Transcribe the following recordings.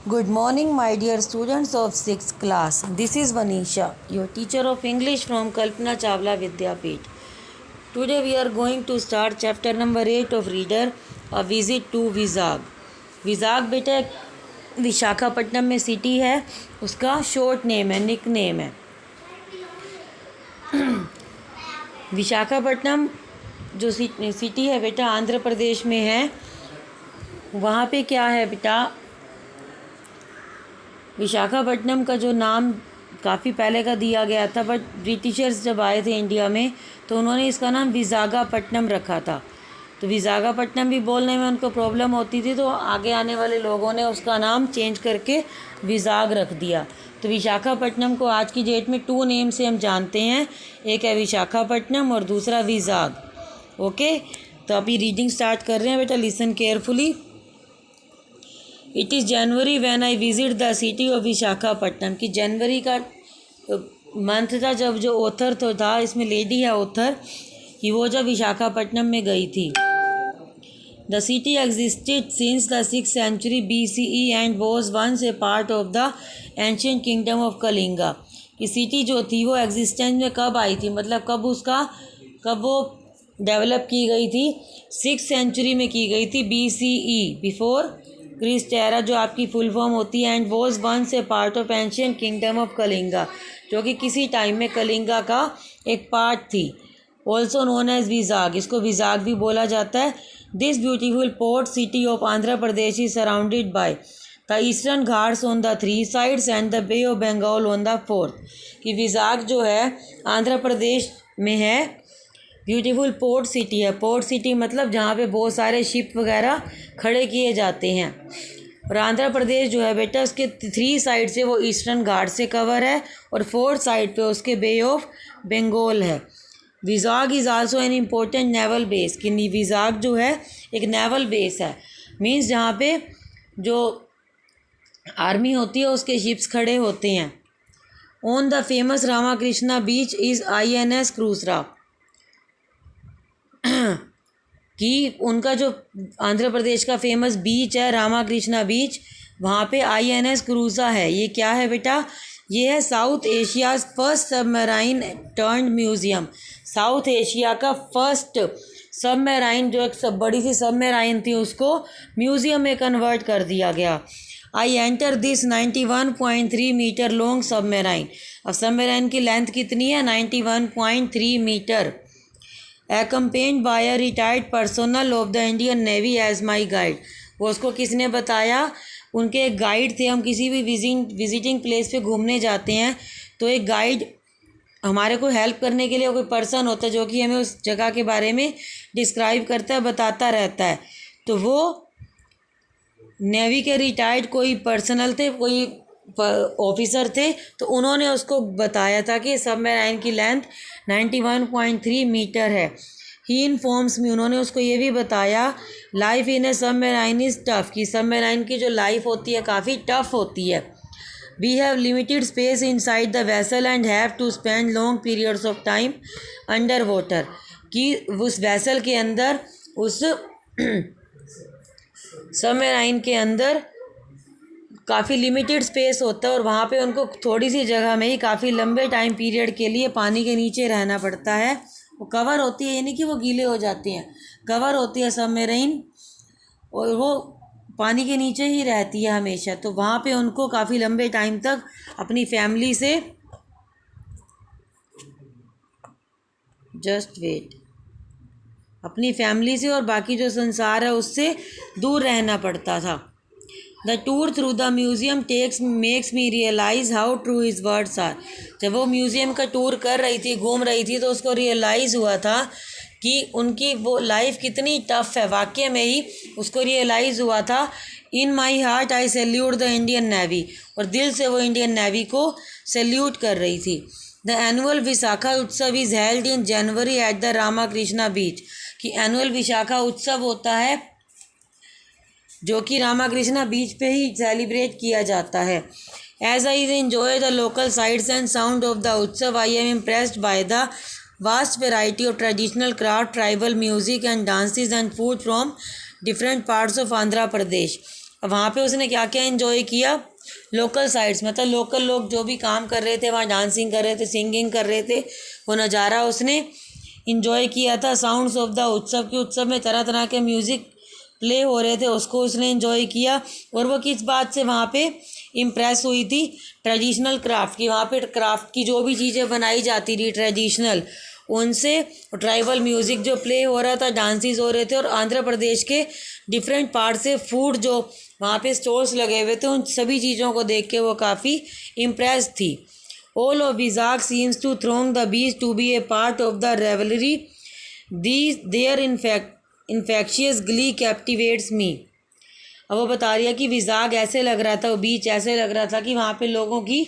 Good morning, my dear students of 6th class. This is Vanisha, your teacher of English from Kalpana Chawla Vidyapeeth. Today we are going to start chapter number 8 of Reader, A Visit to Vizag. Vizag बेटा विशाखापट्टनम में city है, उसका short name है, nick name है। विशाखापट्टनम जो city है बेटा आंध्र प्रदेश में है। वहाँ पे क्या है बेटा, विशाखापट्टनम का जो नाम काफ़ी पहले का दिया गया था, बट ब्रिटिशर्स जब आए थे इंडिया में तो उन्होंने इसका नाम विशाखापट्टनम रखा था। तो विशाखापट्टनम भी बोलने में उनको प्रॉब्लम होती थी, तो आगे आने वाले लोगों ने उसका नाम चेंज करके विजाग रख दिया। तो विशाखापट्टनम को आज की डेट में 2 नेम से हम जानते हैं, एक है विशाखापट्टनम और दूसरा विजाग। ओके, तो अभी रीडिंग स्टार्ट कर रहे हैं बेटा, listen carefully. It is January when I visit the city of Visakhapatnam, कि जनवरी का मंथ था जब जो ऑथर तो था, इसमें लेडी है ऑथर, कि वो जब विशाखापट्टनम में गई थी। The city existed since the 6th century BCE and was once a part of the ancient kingdom of Kalinga. कि सिटी जो थी वो एग्जिस्टेंस में कब आई थी, मतलब कब वो डेवलप की गई थी, 6th century में की गई थी, BCE बिफोर क्रिस्ट एरा, जो आपकी फुल फॉर्म होती है, and was once a part of ancient kingdom of Kalinga, जो कि किसी टाइम में कलिंगा का एक पार्ट थी। ऑल्सो नोन एज विजाग, इसको विजाग भी बोला जाता है। This beautiful port city of Andhra Pradesh is surrounded by the eastern Ghats on the 3 sides and the bay of Bengal on the 4th। कि विजाग जो है आंध्र प्रदेश में है, ब्यूटीफुल पोर्ट सिटी है। पोर्ट सिटी मतलब जहाँ पे बहुत सारे शिप वगैरह खड़े किए जाते हैं। और आंध्र प्रदेश जो है बेटा उसके 3 साइड से वो ईस्टर्न घाट से कवर है, और 4th साइड पे उसके बे ऑफ बंगाल है। Vizag is also an important naval base, कि विजाग जो है एक नेवल बेस है, मीन्स जहाँ पे जो आर्मी होती है उसके शिप्स खड़े होते हैं। On the famous Ramakrishna beach is INS क्रूसरा, कि उनका जो आंध्र प्रदेश का फेमस बीच है रामाकृष्णा बीच, वहाँ पे INS क्रूजा है। ये क्या है बेटा, ये है South Asia's first submarine turned museum. South Asia का फर्स्ट सबमराइन, जो एक सब बड़ी सी सबमराइन थी, उसको म्यूज़ियम में कन्वर्ट कर दिया गया। I enter this 91.3 metre long submarine. अब सबमराइन की लेंथ कितनी है, 91.3 metre. accompanied by a retired personnel of the Indian Navy as my guide। वो उसको किसने बताया, उनके एक गाइड थे। हम किसी भी विजिटिंग प्लेस पे घूमने जाते हैं तो एक गाइड हमारे को हेल्प करने के लिए कोई पर्सन होता है, जो कि हमें उस जगह के बारे में डिस्क्राइब करता है, बताता रहता है। तो वो नेवी के रिटायर्ड कोई पर्सनल थे, कोई ऑफिसर थे, तो उन्होंने उसको बताया था कि सबमराइन की लेंथ 91.3 मीटर है। ही इन्फॉर्म्स मी, उन्होंने उसको ये भी बताया, life in A submarine is tough, कि सबमराइन की जो लाइफ होती है काफ़ी टफ होती है। We have limited space inside the vessel and have to spend long periods of time under water, कि उस वेसल के अंदर, उस सबमराइन के अंदर काफ़ी लिमिटेड स्पेस होता है, और वहाँ पे उनको थोड़ी सी जगह में ही काफ़ी लंबे टाइम पीरियड के लिए पानी के नीचे रहना पड़ता है। वो कवर होती है, यानी कि वो गीले हो जाते हैं, कवर होती है सबमरीन, और वो पानी के नीचे ही रहती है हमेशा। तो वहाँ पे उनको काफ़ी लंबे टाइम तक अपनी फैमिली से, जस्ट वेट, अपनी फैमिली से और बाकी जो संसार है उससे दूर रहना पड़ता था। The tour through the museum makes me realise how true his words are. जब वो म्यूज़ियम का टूर कर रही थी, घूम रही थी, तो उसको रियलाइज़ हुआ था कि उनकी वो लाइफ कितनी टफ है। वाकई में ही उसको रियलाइज़ हुआ था। In my heart I salute the Indian Navy, और दिल से वो इंडियन नेवी को सैल्यूट कर रही थी। The annual Visakha Utsav is held in January at the Ramakrishna beach, कि एनुअल विशाखा उत्सव होता है जो कि रामाकृष्णा बीच पे ही सेलिब्रेट किया जाता है। As I enjoy the local sights and sound of the utsav, I am impressed by the vast variety of traditional craft, tribal music and dances and food from different parts of Andhra Pradesh. वहाँ पे उसने क्या क्या enjoy किया, local sites, मतलब local लोग जो भी काम कर रहे थे वहाँ डांसिंग कर रहे थे, सिंगिंग कर रहे थे, वो नज़ारा उसने इंजॉय किया था। साउंड्स ऑफ द उत्सव, के उत्सव में तरह तरह के म्यूज़िक प्ले हो रहे थे, उसको उसने एंजॉय किया। और वो किस बात से वहाँ पे इम्प्रेस हुई थी, ट्रेडिशनल क्राफ्ट की, वहाँ पे क्राफ्ट की जो भी चीज़ें बनाई जाती थी ट्रेडिशनल, उनसे, ट्राइबल म्यूज़िक जो प्ले हो रहा था, डांसेस हो रहे थे, और आंध्र प्रदेश के डिफरेंट पार्ट से फूड जो वहाँ पे स्टॉल्स लगे हुए थे, उन सभी चीज़ों को देख के वो काफ़ी इम्प्रेस थी। All of Vizag seems to throng the beach to be a part of the revelry, their infectious glee captivates me. अब वो बता रही है कि विजाग ऐसे लग रहा था, वो बीच ऐसे लग रहा था कि वहाँ पे लोगों की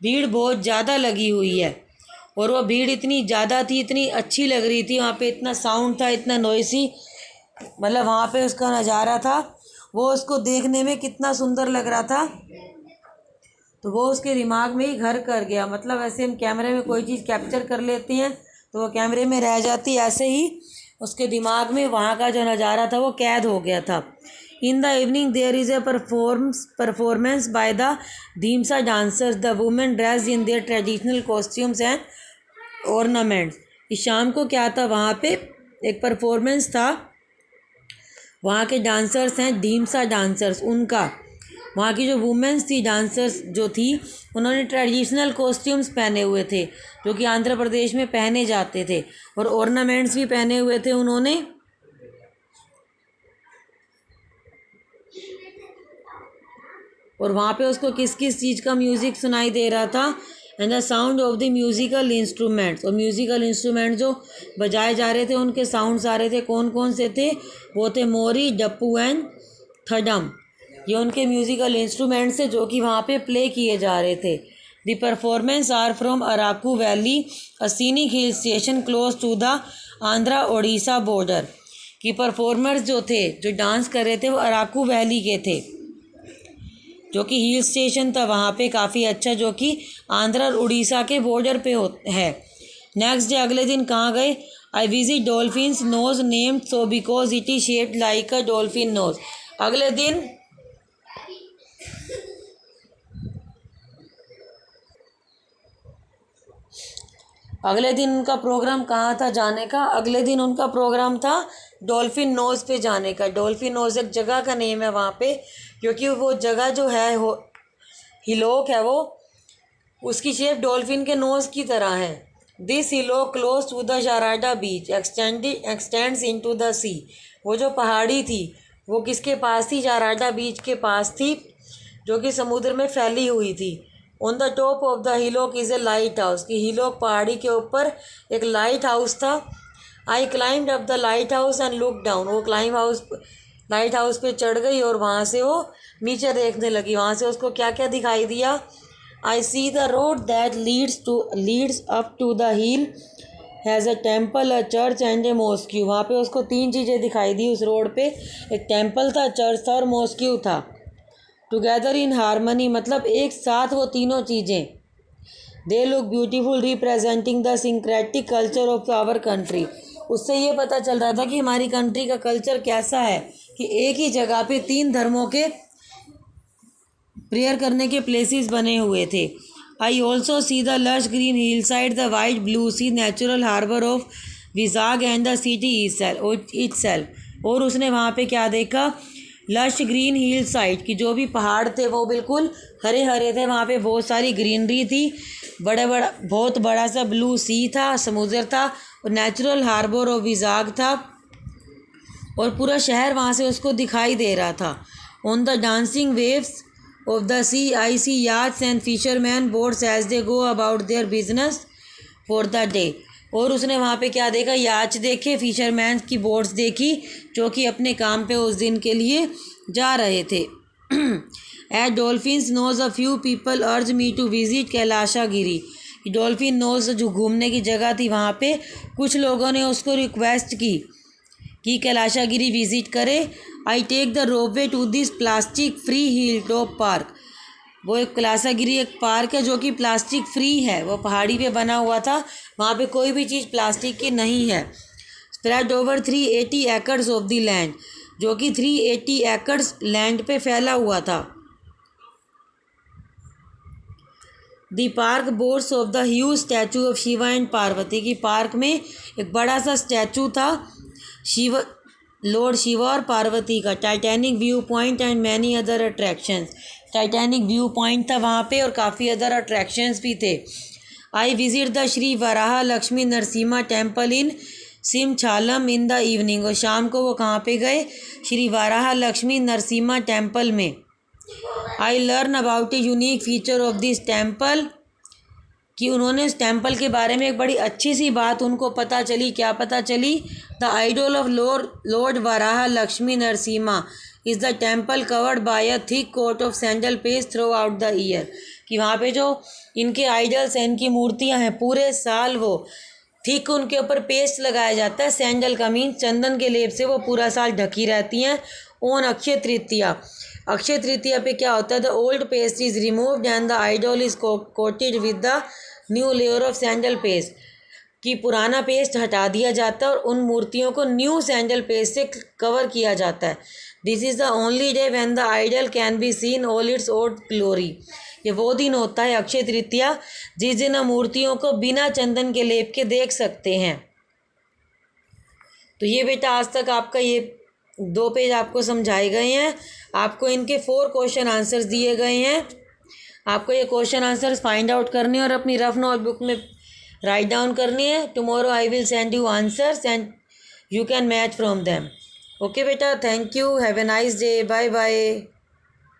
भीड़ बहुत ज़्यादा लगी हुई है, और वो भीड़ इतनी ज़्यादा थी, इतनी अच्छी लग रही थी, वहाँ पे इतना साउंड था, इतना नॉइसी, मतलब वहाँ पे उसका नज़ारा था, वो उसको देखने में कितना सुंदर लग रहा था, तो वो उसके दिमाग में ही घर कर गया। मतलब ऐसे हम कैमरे में कोई चीज़ कैप्चर कर लेते हैं तो वो कैमरे में रह जाती, ऐसे ही उसके दिमाग में वहाँ का जो नज़ारा था वो कैद हो गया था। In the evening there is a performance by the Dhimsa dancers, the women dressed in their traditional costumes and ornaments. इस शाम को क्या था, वहाँ पे एक परफॉर्मेंस था, वहाँ के डांसर्स हैं धीमसा डांसर्स, उनका, वहाँ की जो वुमेन्स थी डांसर्स जो थी, उन्होंने ट्रेडिशनल कॉस्ट्यूम्स पहने हुए थे जो कि आंध्र प्रदेश में पहने जाते थे, और ऑर्नामेंट्स भी पहने हुए थे उन्होंने। और वहाँ पे उसको किस किस चीज़ का म्यूज़िक सुनाई दे रहा था, and the sound of the musical instruments, और म्यूज़िकल इंस्ट्रूमेंट जो बजाए जा रहे थे उनके साउंड्स आ रहे थे। कौन कौन से थे, वो थे मोरी, डप्पू एंड थडम, ये उनके म्यूज़िकल इंस्ट्रूमेंट्स थे जो कि वहाँ पे प्ले किए जा रहे थे। The performance are from Araku valley, a scenic hill station close to the Andhra Odisha border. कि परफॉर्मर्स जो थे, जो डांस कर रहे थे, वो अराकू वैली के थे, जो कि हिल स्टेशन था वहाँ पे काफ़ी अच्छा, जो कि आंध्र और उड़ीसा के बॉर्डर पे है। नेक्स्ट डे, अगले दिन कहाँ गए, I visit dolphin's nose named so because it is shaped like a dolphin nose. अगले दिन उनका प्रोग्राम कहाँ था जाने का, अगले दिन उनका प्रोग्राम था डॉल्फिन नोज़ पे जाने का। डॉल्फिन नोज़ एक जगह का नेम है वहाँ पे, क्योंकि वो जगह जो है हिलोक है, वो उसकी शेप डॉल्फिन के नोज़ की तरह है। This hillock close to the Sharada beach extends into the sea. वो जो पहाड़ी थी वो किसके पास थी, शाराडा बीच के पास थी, जो कि समुद्र में फैली हुई थी। On the top of the hillock is a lighthouse, की हिलोक पहाड़ी के ऊपर एक लाइट हाउस था। I climbed up the lighthouse and look down. वो लाइट हाउस पे चढ़ गई और वहाँ से वो नीचे देखने लगी। वहाँ से उसको क्या क्या दिखाई दिया, I see the road that leads up to the hill has a temple, a church and a mosque. वहाँ पे उसको तीन चीज़ें दिखाई दी उस रोड पे, एक टेम्पल था, चर्च था और मॉस्क्यू था। टुगेदर इन हारमनी, मतलब एक साथ वो तीनों चीज़ें। They look beautiful representing the syncretic culture of our country. उससे ये पता चल रहा था कि हमारी कंट्री का कल्चर कैसा है, कि एक ही जगह पे तीन धर्मों के प्रेयर करने के प्लेसेस बने हुए थे। I also see the lush green hill side, the white blue sea, natural harbour of Vizag and the city itself. और उसने वहाँ पे क्या देखा, लश ग्रीन हिल साइड की जो भी पहाड़ थे वो बिल्कुल हरे हरे थे, वहाँ पे बहुत सारी ग्रीनरी थी, बहुत बड़ा सा ब्लू सी था, समुद्र था, और नेचुरल हार्बर ऑफ विजाग था, और पूरा शहर वहाँ से उसको दिखाई दे रहा था। On the dancing waves of the sea I see yards and fisherman boats as they go about their business for the day. और उसने वहाँ पे क्या देखा, याच देखे, फिशरमैन की बोट्स देखी जो कि अपने काम पे उस दिन के लिए जा रहे थे। At Dolphin's Nose a few people urge me to visit Kailasa Giri. Dolphin Nose जो घूमने की जगह थी, वहाँ पे कुछ लोगों ने उसको रिक्वेस्ट की कि कैलाशा गिरी विजिट करे। I take the ropeway to this plastic free hill top park. वो एक कैलाशागिरी एक पार्क है जो कि प्लास्टिक फ्री है, वो पहाड़ी पे बना हुआ था, वहाँ पे कोई भी चीज़ प्लास्टिक की नहीं है। Spread over 380 acres of the land, जो कि 380 एकड़्स लैंड पे फैला हुआ था। The park boasts of the huge statue of Shiva and Parvati, की पार्क में एक बड़ा सा स्टैचू था शिव लॉर्ड शिवा और पार्वती का। Titanic view point and many other attractions, Titanic view point था वहाँ पे और काफ़ी अदर अट्रैक्शंस भी थे। I visit the Shri Varaha Lakshmi Narasimha temple in Simhachalam in the evening, और शाम को वो कहाँ पे गए, श्री वराह लक्ष्मी नरसिम्हा टेम्पल में। I learn about a unique feature of this temple, कि उन्होंने इस टेम्पल के बारे में एक बड़ी अच्छी सी बात उनको पता चली। क्या पता चली? The idol of lord Varaha Lakshmi Narasimha is the temple covered by a thick coat of sandal paste throughout the year, कि वहाँ पे जो इनके आइडल्स हैं, इनकी मूर्तियाँ हैं, पूरे साल वो थिक उनके ऊपर पेस्ट लगाया जाता है, सैंडल का मीन चंदन के लेप से वो पूरा साल ढकी रहती हैं। ऑन अक्षय तृतीया, अक्षय तृतीया पे क्या होता है, the old paste is removed and the idol is coated with the new layer of sandal paste, कि पुराना पेस्ट हटा दिया जाता है और उन मूर्तियों को न्यू सैंडल पेस्ट से कवर किया जाता है। This is the only day when the idol can be seen all its old glory, ये वो दिन होता है अक्षय तृतीया जिस दिन हम मूर्तियों को बिना चंदन के लेप के देख सकते हैं। तो ये बेटा आज तक आपका ये 2 पेज आपको समझाए गए हैं। आपको इनके 4 क्वेश्चन आंसर्स दिए गए हैं। आपको ये क्वेश्चन आंसर्स फाइंड आउट करने और अपनी रफ नोटबुक में राइट डाउन करनी है। Tomorrow I will send you answers and you can match from them. Okay बेटा, thank you, have a nice day, bye bye.